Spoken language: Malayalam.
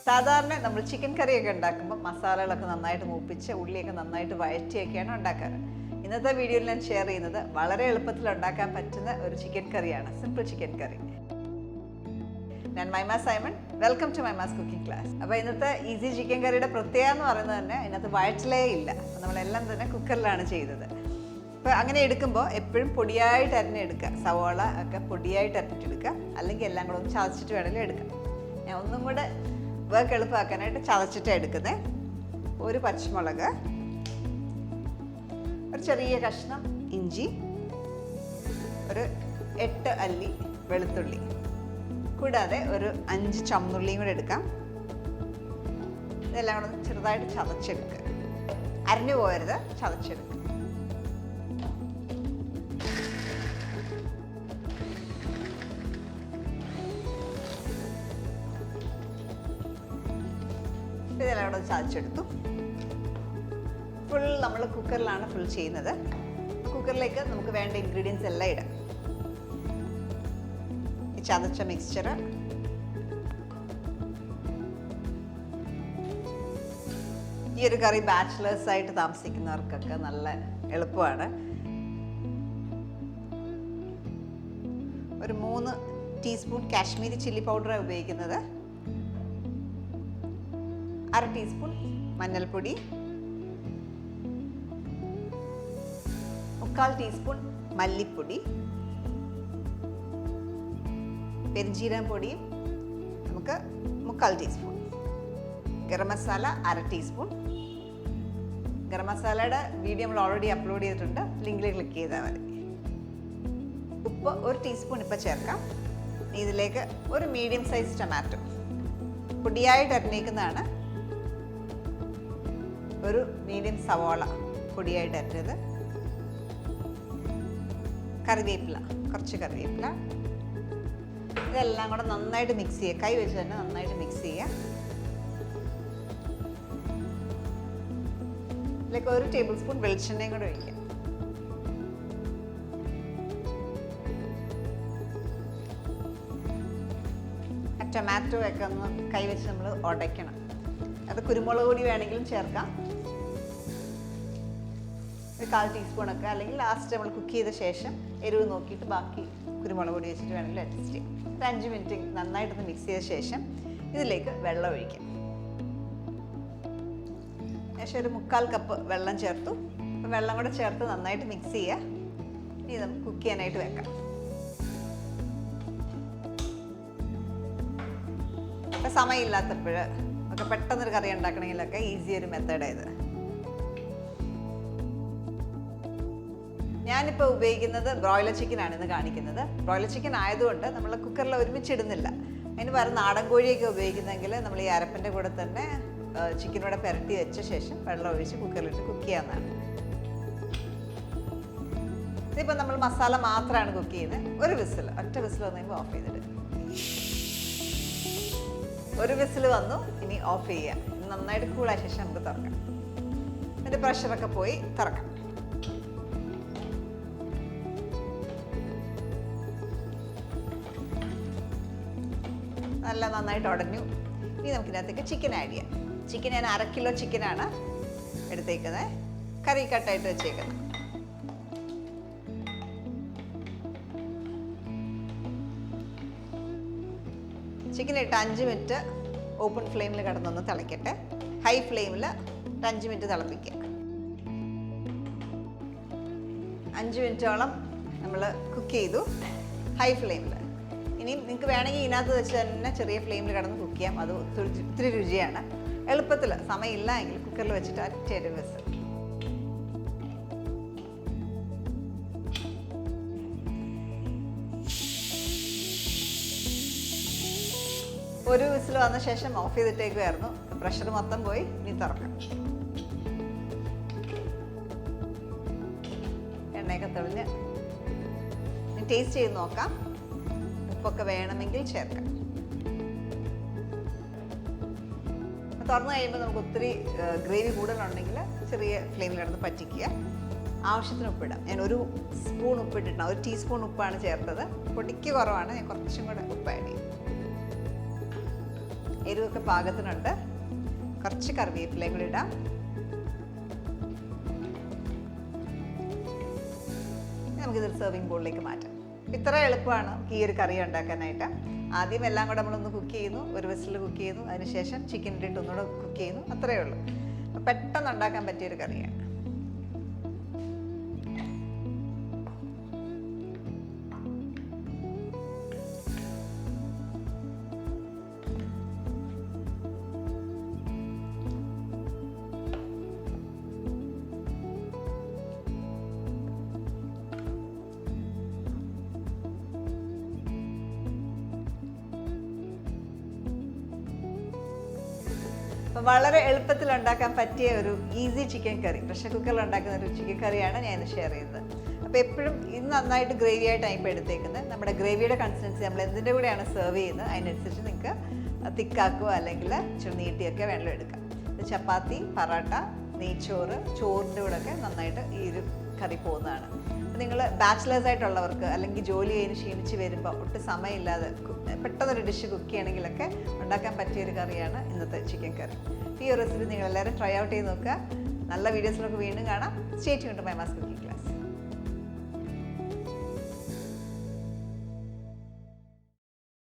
സാധാരണ നമ്മൾ ചിക്കൻ കറിയൊക്കെ ഉണ്ടാക്കുമ്പോൾ മസാലകളൊക്കെ നന്നായിട്ട് മൂപ്പിച്ച് ഉള്ളിയൊക്കെ നന്നായിട്ട് വഴറ്റിയൊക്കെയാണ് ഉണ്ടാക്കാറ്. ഇന്നത്തെ വീഡിയോയിൽ ഞാൻ ഷെയർ ചെയ്യുന്നത് വളരെ എളുപ്പത്തിൽ ഉണ്ടാക്കാൻ പറ്റുന്ന ഒരു ചിക്കൻ കറിയാണ്, സിമ്പിൾ ചിക്കൻ കറി. ഞാൻ Maima Simon, welcome to Maima's cooking class. അപ്പോൾ ഇന്നത്തെ ഈസി ചിക്കൻ കറിയുടെ പ്രത്യേകത എന്ന് പറയുന്നത് തന്നെ ഇതിനകത്ത് വഴറ്റിലേ ഇല്ല. നമ്മളെല്ലാം തന്നെ കുക്കറിലാണ് ചെയ്തത്. അപ്പോൾ അങ്ങനെ എടുക്കുമ്പോൾ എപ്പോഴും പൊടിയായിട്ട് അരിഞ്ഞെടുക്കുക. സവോള ഒക്കെ പൊടിയായിട്ട് അരിഞ്ഞിട്ടെടുക്കുക, അല്ലെങ്കിൽ എല്ലാം കൂടെ ഒന്ന് ചതച്ചിട്ട് വേണമെങ്കിലും എടുക്കാം. ഞാൻ ഒന്നും കൂടെ വർക്ക് എളുപ്പമാക്കാനായിട്ട് ചതച്ചിട്ടാണ് എടുക്കുന്നത്. ഒരു പച്ചമുളക്, ഒരു ചെറിയ കഷ്ണം ഇഞ്ചി, ഒരു 8 അല്ലി വെളുത്തുള്ളി, കൂടാതെ ഒരു 5 ചുവന്നുള്ളിയും കൂടെ എടുക്കാം. ഇതെല്ലാം കൂടെ ചെറുതായിട്ട് ചതച്ചെടുക്കുക. അരിഞ്ഞു പോകരുത്, ചതച്ചെടുക്കുക. ഇതെല്ലാം കൂടെ ചതച്ചെടുത്തു. ഫുൾ നമ്മൾ കുക്കറിലാണ് ഫുൾ ചെയ്യുന്നത്. കുക്കറിലേക്ക് നമുക്ക് വേണ്ട ഇൻഗ്രീഡിയൻസ് എല്ലാം ഇടാം. ഈ ചതച്ച മിക്സ്ചർ, ഈ ഒരു കറി ബാച്ചിലേഴ്സ് ആയിട്ട് താമസിക്കുന്നവർക്കൊക്കെ നല്ല എളുപ്പമാണ്. ഒരു 3 ടീസ്പൂൺ കാശ്മീരി ചില്ലി പൗഡറാണ് ഉപയോഗിക്കുന്നത്. 1/2 ടീസ്പൂൺ മഞ്ഞൾപ്പൊടി, 1/4 ടീസ്പൂൺ മല്ലിപ്പൊടി, പെരുംജീരകം പൊടിയും നമുക്ക് 1/4 ടീസ്പൂൺ, ഗരം മസാല 1/2 ടീസ്പൂൺ. ഗരം മസാലയുടെ വീഡിയോ നമ്മൾ ഓൾറെഡി അപ്ലോഡ് ചെയ്തിട്ടുണ്ട്, ലിങ്കിൽ ക്ലിക്ക് ചെയ്താൽ മതി. ഉപ്പ് 1 ടീസ്പൂൺ ഇപ്പം ചേർക്കാം. ഇതിലേക്ക് ഒരു മീഡിയം സൈസ് ടൊമാറ്റോ പൊടിയായിട്ട് അരിഞ്ഞേക്കുന്നതാണ്, ഒരു മീഡിയം സവോള പൊടിയായിട്ട് അരിഞ്ഞത്, കറിവേപ്പില, കുറച്ച് കറിവേപ്പില. ഇതെല്ലാം കൂടെ നന്നായിട്ട് മിക്സ് ചെയ്യുക. കൈ വെച്ച് തന്നെ നന്നായിട്ട് മിക്സ് ചെയ്യുക. ഇതിലേക്ക് 1 ടേബിൾ സ്പൂൺ വെളിച്ചെണ്ണയും കൂടെ ഒഴിക്കാം. ടൊമാറ്റോ ഒക്കെ ഒന്ന് കൈ വെച്ച് നമ്മൾ ഉടയ്ക്കണം. അത് കുരുമുളക് പൊടി വേണമെങ്കിലും ചേർക്കാം, ഒരു 1/4 ടീസ്പൂണൊക്കെ, അല്ലെങ്കിൽ ലാസ്റ്റ് നമ്മൾ കുക്ക് ചെയ്ത ശേഷം എരിവ് നോക്കിയിട്ട് ബാക്കി കുരുമുളക് പൊടി വെച്ചിട്ട് വേണമെങ്കിൽ അഡ്ജസ്റ്റ് ചെയ്യാം. ഒരു 5 മിനിറ്റ് നന്നായിട്ടൊന്ന് മിക്സ് ചെയ്ത ശേഷം ഇതിലേക്ക് വെള്ളം ഒഴിക്കാം. ഏകദേശം ഒരു 1/4 കപ്പ് വെള്ളം ചേർത്തു. അപ്പോൾ വെള്ളം കൂടെ ചേർത്ത് നന്നായിട്ട് മിക്സ് ചെയ്യുക. ഇനി നമുക്ക് കുക്ക് ചെയ്യാനായിട്ട് വെക്കാം. അപ്പോൾ സമയമില്ലാത്തപ്പോൾ ഒക്കെ പെട്ടെന്നൊരു കറി ഉണ്ടാക്കണമെങ്കിലൊക്കെ ഈസി ഒരു മെത്തേഡായത്. ഞാനിപ്പോൾ ഉപയോഗിക്കുന്നത് ബ്രോയിലർ ചിക്കനാണ് ഇന്ന് കാണിക്കുന്നത്. ബ്രോയിലർ ചിക്കൻ ആയതുകൊണ്ട് നമ്മൾ കുക്കറിൽ ഒരുമിച്ചിടുന്നില്ല. അതിന് പകരം നാടൻ കോഴിയൊക്കെ ഉപയോഗിക്കുന്നെങ്കിൽ നമ്മൾ ഈ അരപ്പിൻ്റെ കൂടെ തന്നെ ചിക്കനോടെ പുരട്ടി വെച്ച ശേഷം വെള്ളം ഒഴിച്ച് കുക്കറിലിട്ട് കുക്ക് ചെയ്യാവുന്നതാണ്. ഇതിപ്പോൾ നമ്മൾ മസാല മാത്രമാണ് കുക്ക് ചെയ്യുന്നത്. ഒരു വിസിൽ, ഒറ്റ വിസിൽ വന്നു ഓഫ് ചെയ്തിട്ട്, ഒരു വിസിൽ വന്നു, ഇനി ഓഫ് ചെയ്യുക. നന്നായിട്ട് കൂളായ ശേഷം നമുക്ക് തുറക്കാം. അതിൻ്റെ പ്രഷറൊക്കെ പോയി തുറക്കാം. നല്ല നന്നായിട്ട് ഉടഞ്ഞു. ഇനി നമുക്കിതിനകത്തേക്ക് ചിക്കൻ ആഡ് ചെയ്യാം. ചിക്കൻ ഞാൻ 1/2 കിലോ ചിക്കനാണ് എടുത്തേക്കുന്നത്, കറി കട്ടായിട്ട് വെച്ചേക്കുന്നത്. ചിക്കൻ ഇട്ട് 5 മിനിറ്റ് ഓപ്പൺ ഫ്ലെയിമിൽ കിടന്നൊന്ന് തിളയ്ക്കട്ടെ. ഹൈ ഫ്ലെയിമിൽ 5 മിനിറ്റ് തിളപ്പിക്കുക. 5 മിനിറ്റോളം നമ്മൾ കുക്ക് ചെയ്തു ഹൈ ഫ്ലെയിമിൽ. ഇനി നിങ്ങൾക്ക് വേണമെങ്കിൽ ഇതിനകത്ത് വെച്ച് തന്നെ ചെറിയ ഫ്ലെയിമിൽ കിടന്ന് കുക്ക് ചെയ്യാം. അത് ഒത്തിരി രുചിയാണ്. എളുപ്പത്തിൽ സമയമില്ല എങ്കിൽ കുക്കറിൽ വെച്ചിട്ട് ഒറ്റ വിസിൽ. ഒരു വിസിൽ വന്ന ശേഷം ഓഫ് ചെയ്തിട്ടേക്കുമായിരുന്നു. പ്രഷർ മൊത്തം പോയി. ഇനി തുറക്കാം. എണ്ണയൊക്കെ തെളിഞ്ഞ് ഇനി ടേസ്റ്റ് ചെയ്ത് നോക്കാം. ഉപ്പൊക്കെ വേണമെങ്കിൽ ചേർക്കാം. തുറന്നു കഴിയുമ്പോൾ നമുക്ക് ഒത്തിരി ഗ്രേവി കൂടുതലുണ്ടെങ്കിൽ ചെറിയ ഫ്ലെയിമിൽ കിടന്ന് പറ്റിക്കുക. ആവശ്യത്തിന് ഉപ്പിടാം. ഞാൻ 1 സ്പൂൺ ഉപ്പിട്ടിട്ടാണ്, 1 ടീസ്പൂൺ ഉപ്പാണ് ചേർത്തത്. പൊടിക്ക് കുറവാണ്, ഞാൻ കുറച്ചും കൂടെ ഉപ്പ് ആഡ് ചെയ്യും. എരിവൊക്കെ പാകത്തിനുണ്ട്. കുറച്ച് കറിവേപ്പിലയും കൂടി ഇടാം. നമുക്കിതൊരു സെർവിങ് ബോളിലേക്ക് മാറ്റാം. ഇത്ര എളുപ്പമാണ് ഈ ഒരു കറി ഉണ്ടാക്കാനായിട്ട്. ആദ്യം എല്ലാം കൂടെ നമ്മളൊന്ന് കുക്ക് ചെയ്യുന്നു, ഒരു വിസിൽ കുക്ക് ചെയ്യുന്നു, അതിനുശേഷം ചിക്കൻ ഇട്ടിട്ട് ഒന്നുകൂടെ കുക്ക് ചെയ്യുന്നു, അത്രയേ ഉള്ളൂ. പെട്ടെന്ന് ഉണ്ടാക്കാൻ പറ്റിയൊരു കറിയാണ്. വളരെ എളുപ്പത്തിൽ ഉണ്ടാക്കാൻ പറ്റിയ ഒരു ഈസി ചിക്കൻ കറി, പ്രഷർ കുക്കറിൽ ഉണ്ടാക്കുന്ന ഒരു ചിക്കൻ കറിയാണ് ഞാൻ ഇന്ന് ഷെയർ ചെയ്യുന്നത്. അപ്പോൾ എപ്പോഴും ഇത് നന്നായിട്ട് ഗ്രേവി ആയിട്ടാണ് ഇപ്പോൾ എടുത്തേക്കുന്നത്. നമ്മുടെ ഗ്രേവിയുടെ കൺസിസ്റ്റൻസി നമ്മൾ എന്തിൻ്റെ കൂടെയാണ് സെർവ് ചെയ്യുന്നത് അതിനനുസരിച്ച് നിങ്ങൾക്ക് തിക്കാക്കുകയോ അല്ലെങ്കിൽ ഇച്ചിരി നീട്ടിയൊക്കെ വേണം എടുക്കാം. ചപ്പാത്തി, പറാട്ട, നെയ്ച്ചോറ്, ചോറിൻ്റെ കൂടെയൊക്കെ നന്നായിട്ട് ഈ ഒരു കറി പോകുന്നതാണ്. അപ്പോൾ നിങ്ങൾ ബാച്ചിലേഴ്സ് ആയിട്ടുള്ളവർക്ക് അല്ലെങ്കിൽ ജോലി കഴിഞ്ഞ് ക്ഷീണിച്ച് വരുമ്പോൾ ഒട്ടും സമയമില്ലാതെ പെട്ടെന്നൊരു ഡിഷ് കുക്ക് ചെയ്യണമെങ്കിലൊക്കെ ഉണ്ടാക്കാൻ പറ്റിയൊരു കറിയാണ് ഇന്നത്തെ ചിക്കൻ കറി. ഈ ഒരു റെസിപ്പി നിങ്ങളെല്ലാവരും ട്രൈ ഔട്ട് ചെയ്ത് നോക്കുക. നല്ല വീഡിയോസിലൊക്കെ വീണ്ടും കാണാം. Stay tuned to my mass cooking class.